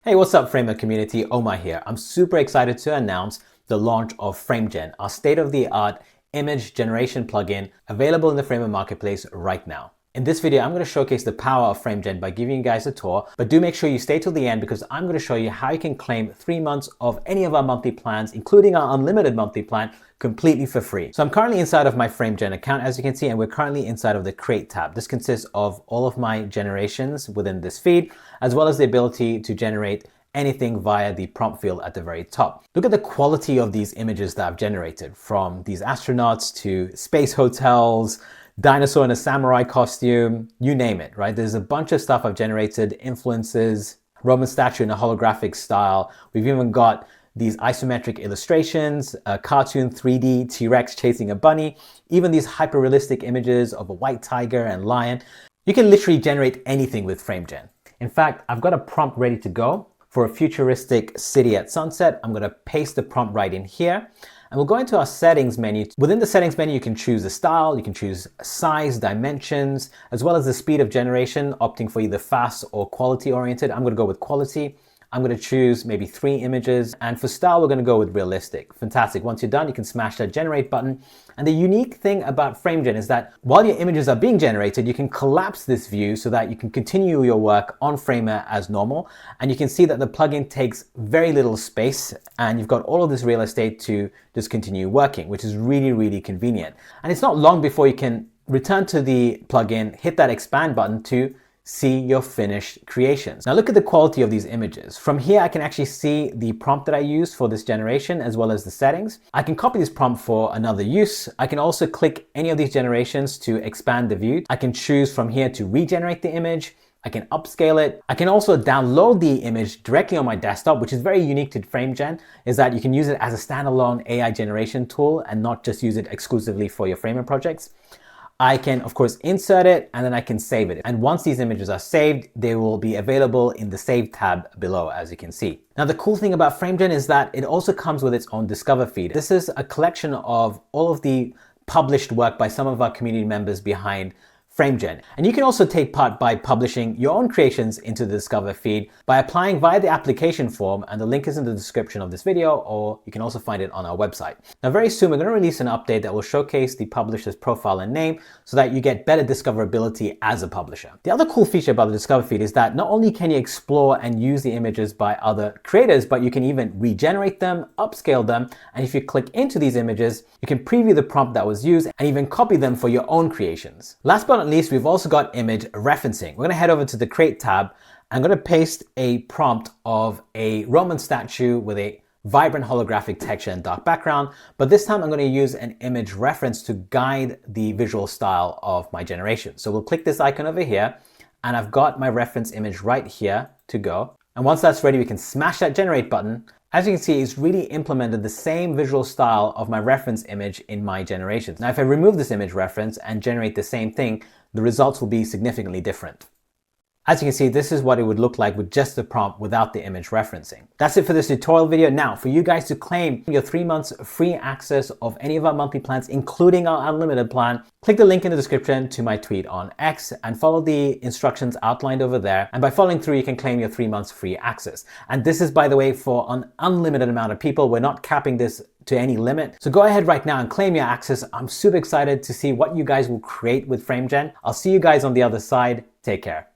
Hey, what's up, Framer community? Omar here. I'm super excited to announce the launch of Framegen, our state-of-the-art image generation plugin available in the Framer marketplace right now. In this video, I'm going to showcase the power of Framegen by giving you guys a tour, but do make sure you stay till the end because I'm going to show you how you can claim 3 months of any of our monthly plans, including our unlimited monthly plan, completely for free. So I'm currently inside of my Framegen account, as you can see, and we're currently inside of the Create tab. This consists of all of my generations within this feed, as well as the ability to generate anything via the prompt field at the very top. Look at the quality of these images that I've generated, from these astronauts to space hotels, dinosaur in a samurai costume, you name it, right? There's a bunch of stuff I've generated, influences, Roman statue in a holographic style. We've even got these isometric illustrations, a cartoon 3D T-Rex chasing a bunny, even these hyper-realistic images of a white tiger and lion. You can literally generate anything with Framegen. In fact, I've got a prompt ready to go for a futuristic city at sunset. I'm going to paste the prompt right in here. And we'll go into our settings menu. Within the settings menu, you can choose the style, you can choose size, dimensions, as well as the speed of generation, opting for either fast or quality oriented. I'm going to go with quality. I'm going to choose maybe 3 images. And for style, we're going to go with realistic. Fantastic. Once you're done, you can smash that generate button. And the unique thing about Framegen is that while your images are being generated, you can collapse this view so that you can continue your work on Framer as normal. And you can see that the plugin takes very little space and you've got all of this real estate to just continue working, which is really, really convenient. And it's not long before you can return to the plugin, hit that expand button to see your finished creations. Now look at the quality of these images. From here, I can actually see the prompt that I used for this generation as well as the settings. I can copy this prompt for another use. I can also click any of these generations to expand the view. I can choose from here to regenerate the image. I can upscale it. I can also download the image directly on my desktop, which is very unique to Framegen, is that you can use it as a standalone AI generation tool and not just use it exclusively for your Framer projects. I can, of course, insert it and then I can save it. And once these images are saved, they will be available in the Save tab below, as you can see. Now, the cool thing about Framegen is that it also comes with its own Discover feed. This is a collection of all of the published work by some of our community members behind Framegen. And you can also take part by publishing your own creations into the Discover feed by applying via the application form, and the link is in the description of this video, or you can also find it on our website. Now, very soon we're going to release an update that will showcase the publisher's profile and name so that you get better discoverability as a publisher. The other cool feature about the Discover feed is that not only can you explore and use the images by other creators, but you can even regenerate them, upscale them, and if you click into these images, you can preview the prompt that was used and even copy them for your own creations. Last but not least, we've also got image referencing. We're going to head over to the Create tab. I'm going to paste a prompt of a Roman statue with a vibrant holographic texture and dark background, but this time I'm going to use an image reference to guide the visual style of my generation. So we'll click this icon over here, and I've got my reference image right here to go. And once that's ready, we can smash that generate button. As you can see, it's really implemented the same visual style of my reference image in my generations. Now, if I remove this image reference and generate the same thing, the results will be significantly different. As you can see, this is what it would look like with just the prompt without the image referencing. That's it for this tutorial video. Now, for you guys to claim your 3 months free access of any of our monthly plans, including our unlimited plan, click the link in the description to my tweet on X and follow the instructions outlined over there. And by following through, you can claim your 3 months free access. And this is, by the way, for an unlimited amount of people. We're not capping this to any limit. So go ahead right now and claim your access. I'm super excited to see what you guys will create with Framegen. I'll see you guys on the other side. Take care.